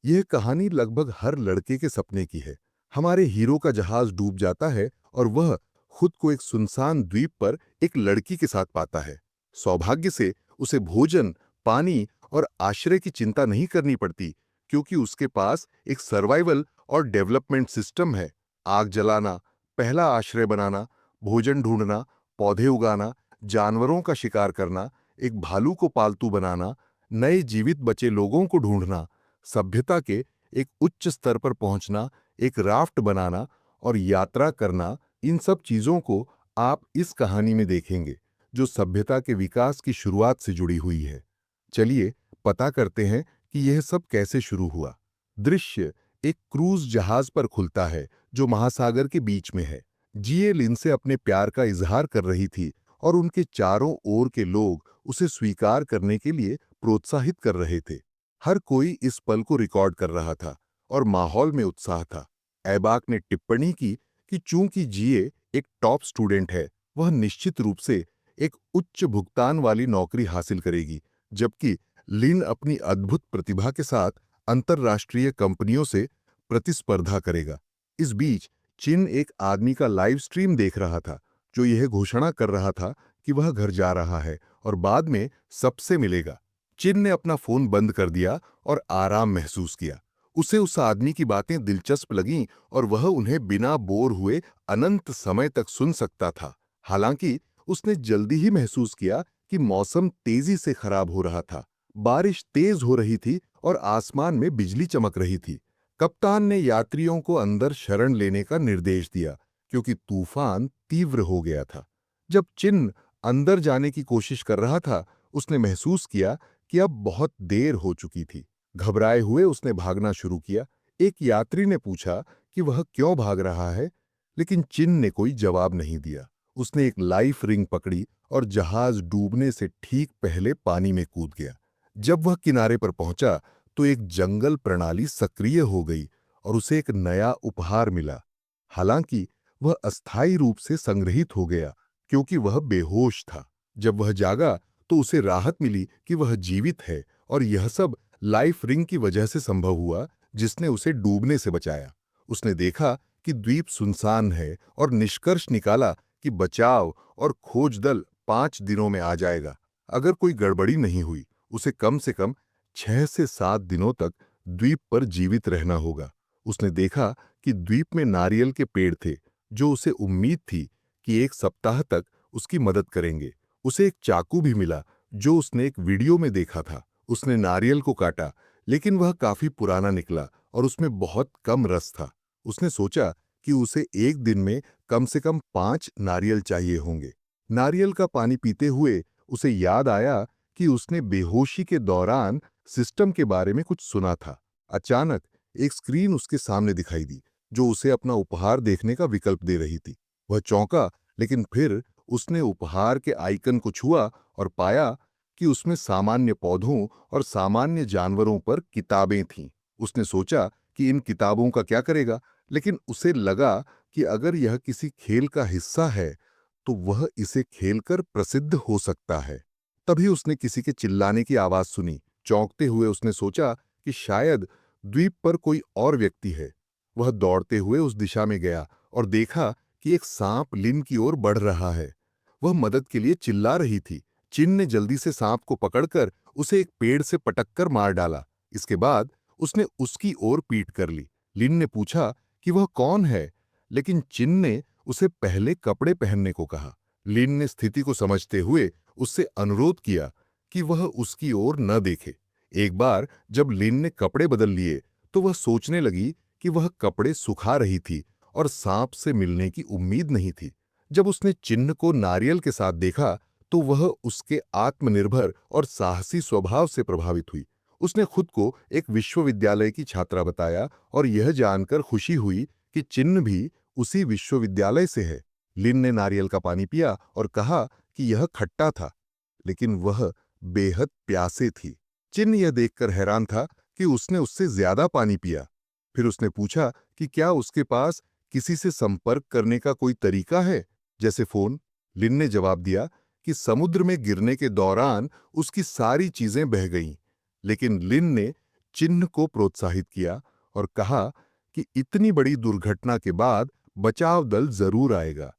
यह कहानी लगभग हर लड़के के सपने की है। हमारे हीरो का जहाज डूब जाता है और वह खुद को एक सुनसान द्वीप पर एक लड़की के साथ पाता है। सौभाग्य से उसे भोजन, पानी और आश्रय की चिंता नहीं करनी पड़ती, क्योंकि उसके पास एक सर्वाइवल और डेवलपमेंट सिस्टम है। आग जलाना, पहला आश्रय बनाना, भोजन ढूंढना, पौधे उगाना, जानवरों का शिकार करना, एक भालू को पालतू बनाना, नए जीवित बचे लोगों को ढूंढना, सभ्यता के एक उच्च स्तर पर पहुंचना, एक राफ्ट बनाना और यात्रा करना, इन सब चीजों को आप इस कहानी में देखेंगे, जो सभ्यता के विकास की शुरुआत से जुड़ी हुई है। चलिए पता करते हैं कि यह सब कैसे शुरू हुआ। दृश्य एक क्रूज जहाज पर खुलता है, जो महासागर के बीच में है। जीएल इनसे अपने प्यार का इजहार कर रही थी और उनके चारों ओर के लोग उसे स्वीकार करने के लिए प्रोत्साहित कर रहे थे। हर कोई इस पल को रिकॉर्ड कर रहा था और माहौल में उत्साह था। ऐबाक ने टिप्पणी की कि चूंकि जीए एक टॉप स्टूडेंट है, वह निश्चित रूप से एक उच्च भुगतान वाली नौकरी हासिल करेगी, जबकि लिन अपनी अद्भुत प्रतिभा के साथ अंतरराष्ट्रीय कंपनियों से प्रतिस्पर्धा करेगा। इस बीच चिन एक आदमी का लाइव स्ट्रीम देख रहा था, जो यह घोषणा कर रहा था कि वह घर जा रहा है और बाद में सबसे मिलेगा। चिन ने अपना फोन बंद कर दिया और आराम महसूस किया। उसे उस आदमी की बातें दिलचस्प लगीं और वह उन्हें बिना बोर हुए अनंत समय तक सुन सकता था। हालांकि उसने जल्दी ही महसूस किया कि मौसम तेजी से खराब हो रहा था। बारिश तेज हो रही थी और आसमान में बिजली चमक रही थी। कप्तान ने यात्रियों को अंदर शरण लेने का निर्देश दिया, क्योंकि तूफान तीव्र हो गया था। जब चिन अंदर जाने की कोशिश कर रहा था, उसने महसूस किया कि अब बहुत देर हो चुकी थी। घबराए हुए उसने भागना शुरू किया। एक यात्री ने पूछा कि वह क्यों भाग रहा है, लेकिन चिन ने कोई जवाब नहीं दिया। उसने एक लाइफ रिंग पकड़ी और जहाज डूबने से ठीक पहले पानी में कूद गया। जब वह किनारे पर पहुंचा, तो एक जंगल प्रणाली सक्रिय हो गई और उसे एक नया उपहार मिला। हालांकि वह अस्थायी रूप से संग्रहित हो गया, क्योंकि वह बेहोश था। जब वह जागा, तो उसे राहत मिली कि वह जीवित है और यह सब लाइफ रिंग की वजह से संभव हुआ, जिसने उसे डूबने से बचाया। उसने देखा कि द्वीप सुनसान है और निष्कर्ष निकाला कि बचाव और खोज दल 5 दिनों में आ जाएगा। अगर कोई गड़बड़ी नहीं हुई, उसे कम से कम 6 से 7 दिनों तक द्वीप पर जीवित रहना होगा। उसने देखा कि द्वीप में नारियल के पेड़ थे, जो उसे उम्मीद थी कि एक सप्ताह तक उसकी मदद करेंगे। उसे एक चाकू भी मिला, जो उसने एक वीडियो में देखा था। उसने नारियल को काटा, लेकिन वह काफी पुराना निकला और उसमें बहुत कम रस था। उसने सोचा कि उसे एक दिन में कम से कम 5 नारियल चाहिए होंगे। नारियल का पानी पीते हुए उसे याद आया कि उसने बेहोशी के दौरान सिस्टम के बारे में कुछ सुना था। अचानक एक स्क्रीन उसके सामने दिखाई दी, जो उसे अपना उपहार देखने का विकल्प दे रही थी। वह चौंका, लेकिन फिर उसने उपहार के आइकन को छुआ और पाया कि उसमें सामान्य पौधों और सामान्य जानवरों पर किताबें थीं। उसने सोचा कि इन किताबों का क्या करेगा, लेकिन उसे लगा कि अगर यह किसी खेल का हिस्सा है, तो वह इसे खेलकर प्रसिद्ध हो सकता है। तभी उसने किसी के चिल्लाने की आवाज सुनी। चौंकते हुए उसने सोचा कि शायद द्वीप पर कोई और व्यक्ति है। वह दौड़ते हुए उस दिशा में गया और देखा कि एक सांप लिन की ओर बढ़ रहा है। वह मदद के लिए चिल्ला रही थी। चिन ने जल्दी से सांप को पकड़कर उसे एक पेड़ से पटककर मार डाला। इसके बाद उसने उसकी ओर पीठ कर ली। लिन ने पूछा कि वह कौन है, लेकिन चिन ने उसे पहले कपड़े पहनने को कहा। लिन ने स्थिति को समझते हुए उससे अनुरोध किया कि वह उसकी ओर न देखे। एक बार जब लिन ने कपड़े बदल लिए, तो वह सोचने लगी कि वह कपड़े सुखा रही थी और सांप से मिलने की उम्मीद नहीं थी। जब उसने चिन्ह को नारियल के साथ देखा, तो वह उसके आत्मनिर्भर और साहसी स्वभाव से प्रभावित हुई। उसने खुद को एक विश्वविद्यालय की छात्रा बताया और यह जानकर खुशी हुई कि चिन्ह भी उसी विश्वविद्यालय से है। लिन ने नारियल का पानी पिया और कहा कि यह खट्टा था, लेकिन वह बेहद प्यासे थी। चिन्ह यह देखकर हैरान था कि उसने उससे ज्यादा पानी पिया। फिर उसने पूछा कि क्या उसके पास किसी से संपर्क करने का कोई तरीका है, जैसे फोन। लिन ने जवाब दिया कि समुद्र में गिरने के दौरान उसकी सारी चीजें बह गईं, लेकिन लिन ने चिन्ह को प्रोत्साहित किया और कहा कि इतनी बड़ी दुर्घटना के बाद बचाव दल जरूर आएगा।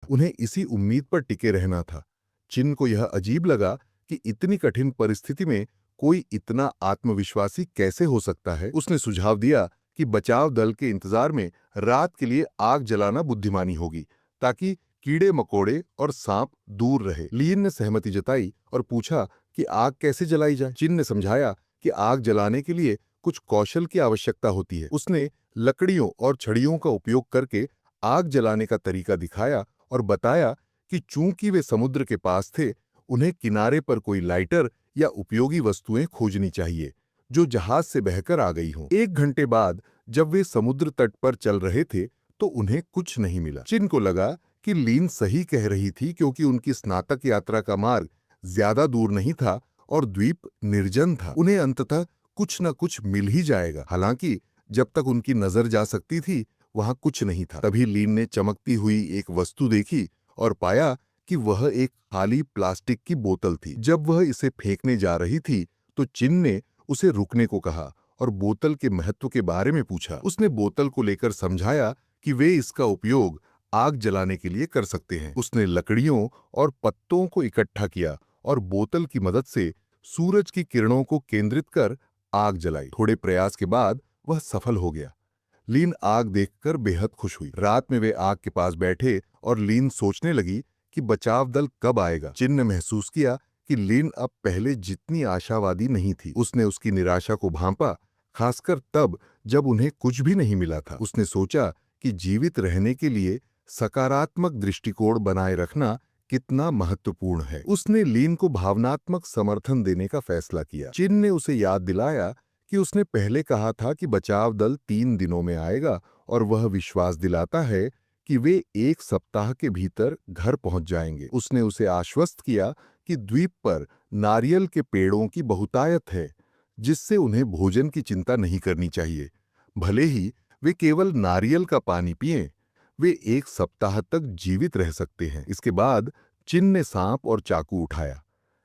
उन्हें इसी उम्मीद पर टिके रहना था। चिन्ह को यह अजीब लगा कि इतनी कठिन परिस्थिति में कोई इतना आत्मविश्वासी कैसे हो सकता है। उसने सुझाव दिया कि बचाव दल के इंतजार में रात के लिए आग जलाना बुद्धिमानी होगी, ताकि कीड़े मकोड़े और सांप दूर रहे। लिन ने सहमति जताई और पूछा कि आग कैसे जलाई जाए। चिन ने समझाया कि आग जलाने के लिए कुछ कौशल की आवश्यकता होती है। उसने लकड़ियों और छड़ियों का उपयोग करके आग जलाने का तरीका दिखाया और बताया कि चूंकि वे समुद्र के पास थे, उन्हें किनारे पर कोई लाइटर या उपयोगी वस्तुएं खोजनी चाहिए जो जहाज से बहकर आ गई हों। 1 घंटे बाद जब वे समुद्र तट पर चल रहे थे तो उन्हें कुछ नहीं मिला। चिन को लगा कि लीन सही कह रही थी, क्योंकि उनकी स्नातक यात्रा का मार्ग ज्यादा दूर नहीं था और द्वीप निर्जन था। उन्हें अंततः कुछ न कुछ मिल ही जाएगा। हालांकि जब तक उनकी नजर जा सकती थी वहां कुछ नहीं था। तभी लीन ने चमकती हुई एक वस्तु देखी और पाया कि वह एक खाली प्लास्टिक की बोतल थी। जब वह इसे फेंकने जा रही थी तो चिन ने उसे रुकने को कहा और बोतल के महत्व के बारे में पूछा। उसने बोतल को लेकर समझाया कि वे इसका उपयोग आग जलाने के लिए कर सकते हैं। उसने लकड़ियों और पत्तों को इकट्ठा किया और बोतल की मदद से सूरज की किरणों को केंद्रित कर आग जलाई। थोड़े प्रयास के बाद वह सफल हो गया। लीन आग देखकर बेहद खुश हुई। रात में वे आग के पास बैठे और लीन सोचने लगी कि बचाव दल कब आएगा। चिन ने महसूस किया कि लीन अब पहले जितनी आशावादी नहीं थी। उसने उसकी निराशा को भांपा, खासकर तब जब उन्हें कुछ भी नहीं मिला था। उसने सोचा कि जीवित रहने के लिए सकारात्मक दृष्टिकोण बनाए रखना कितना महत्वपूर्ण है। उसने लीन को भावनात्मक समर्थन देने का फैसला किया। चिन ने उसे याद दिलाया कि उसने पहले कहा था कि बचाव दल 3 दिनों में आएगा और वह विश्वास दिलाता है कि वे 1 सप्ताह के भीतर घर पहुंच जाएंगे। उसने उसे आश्वस्त किया कि द्वीप पर नारियल के पेड़ों की बहुतायत है, जिससे उन्हें भोजन की चिंता नहीं करनी चाहिए। भले ही वे केवल नारियल का पानी पिएं, वे 1 सप्ताह तक जीवित रह सकते हैं। इसके बाद चिन ने सांप और चाकू उठाया।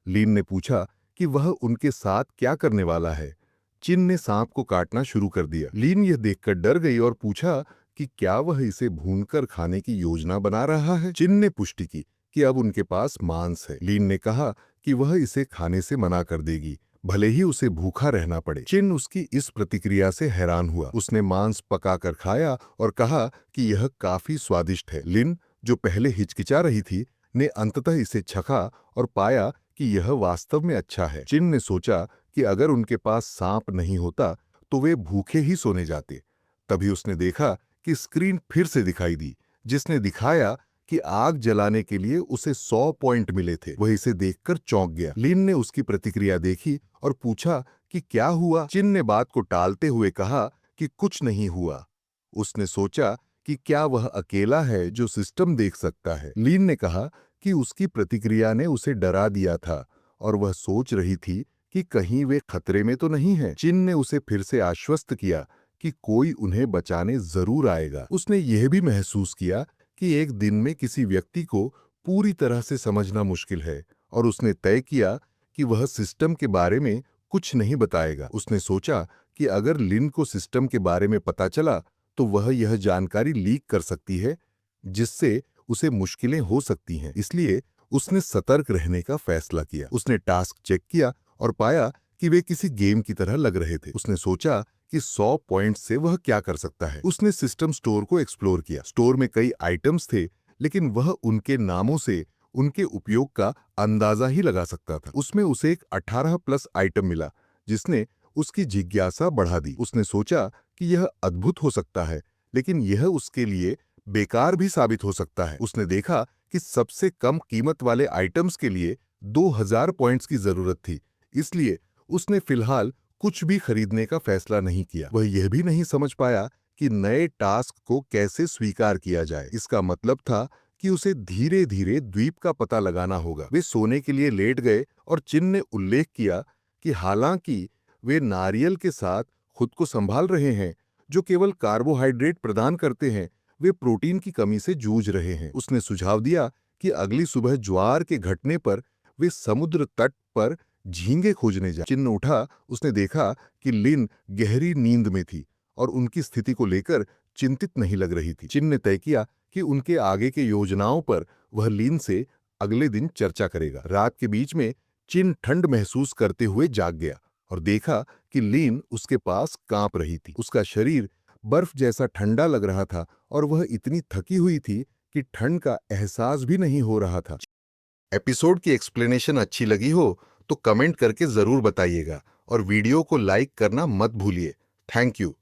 लीन ने पूछा कि वह उनके साथ क्या करने वाला है। चिन ने सांप को काटना शुरू कर दिया। लीन यह देखकर डर गई और पूछा कि क्या वह इसे भूनकर खाने की योजना बना रहा है। चिन ने पुष्टि की कि अब उनके पास मांस है। लीन ने कहा कि वह इसे खाने से मना कर देगी, भले ही उसे भूखा रहना पड़े। चिन उसकी इस प्रतिक्रिया से हैरान हुआ। उसने मांस पकाकर खाया और कहा कि यह काफी स्वादिष्ट है। लिन, जो पहले हिचकिचा रही थी, ने अंततः इसे चखा और पाया कि यह वास्तव में अच्छा है। चिन ने सोचा कि अगर उनके पास सांप नहीं होता तो वे भूखे ही सोने जाते। तभी उसने देखा कि स्क्रीन फिर से दिखाई दी, जिसने दिखाया कि आग जलाने के लिए उसे 100 पॉइंट मिले थे। वह इसे देखकर चौंक गया। लिन ने उसकी प्रतिक्रिया देखी और पूछा कि क्या हुआ। चिन ने बात को टालते हुए कहा कि कुछ नहीं हुआ। उसने सोचा कि क्या वह अकेला है जो सिस्टम देख सकता है। लिन ने कहा कि उसकी प्रतिक्रिया ने उसे डरा दिया था और वह सोच रही थी कि कहीं वे खतरे में तो नहीं है। चिन ने उसे फिर से आश्वस्त किया कि कोई उन्हें बचाने जरूर आएगा। उसने यह भी महसूस किया कि एक दिन में किसी व्यक्ति को पूरी तरह से समझना मुश्किल है और उसने तय किया कि वह सिस्टम के बारे में कुछ नहीं बताएगा। उसने सोचा कि अगर लिन को सिस्टम के बारे में पता चला तो वह यह जानकारी लीक कर सकती है, जिससे उसे मुश्किलें हो सकती हैं। इसलिए उसने सतर्क रहने का फैसला किया। उसने टास्क चेक किया और पाया कि वे किसी गेम की तरह लग रहे थे। उसने सोचा कि 100 पॉइंट से वह क्या कर सकता है। उसने सिस्टम स्टोर को एक्सप्लोर किया। स्टोर में कई आइटम्स थे, लेकिन वह उनके नामों से उनके उपयोग का अंदाजा ही लगा सकता था। उसमें उसे एक 18+ आइटम मिला, जिसने उसकी जिज्ञासा बढ़ा दी। उसने सोचा कि यह अद्भुत हो सकता है, लेकिन यह उसके लिए बेकार भी साबित हो सकता है। उसने देखा कि सबसे कम कीमत वाले आइटम्स के लिए 2000 पॉइंट्स की जरूरत थी, इसलिए उसने फिलहाल कुछ भी खरीदने का फैसला नहीं किया। वह यह भी नहीं समझ पाया कि नए टास्क को कैसे स्वीकार किया जाए। इसका मतलब था कि उसे धीरे धीरे द्वीप का पता लगाना होगा। वे सोने के लिए लेट गए और चिन ने उल्लेख किया कि हालांकि वे नारियल के साथ खुद को संभाल रहे हैं, जो केवल कार्बोहाइड्रेट प्रदान करते हैं, वे प्रोटीन की कमी से जूझ रहे हैं। उसने सुझाव दिया कि अगली सुबह ज्वार के घटने पर वे समुद्र तट पर झींगे खोजने जा चिन्न उठा, उसने देखा कि लिन गहरी नींद में थी और उनकी स्थिति को लेकर चिंतित नहीं लग रही थी। चिन्न ने तय किया कि उनके आगे के योजनाओं पर वह लिन से अगले दिन चर्चा करेगा। रात के बीच में चिन ठंड महसूस करते हुए जाग गया और देखा कि लीन उसके पास कांप रही थी। उसका शरीर बर्फ जैसा ठंडा लग रहा था और वह इतनी थकी हुई थी कि ठंड का एहसास भी नहीं हो रहा था। एपिसोड की एक्सप्लेनेशन अच्छी लगी हो तो कमेंट करके जरूर बताइएगा और वीडियो को लाइक करना मत भूलिए। Thank you.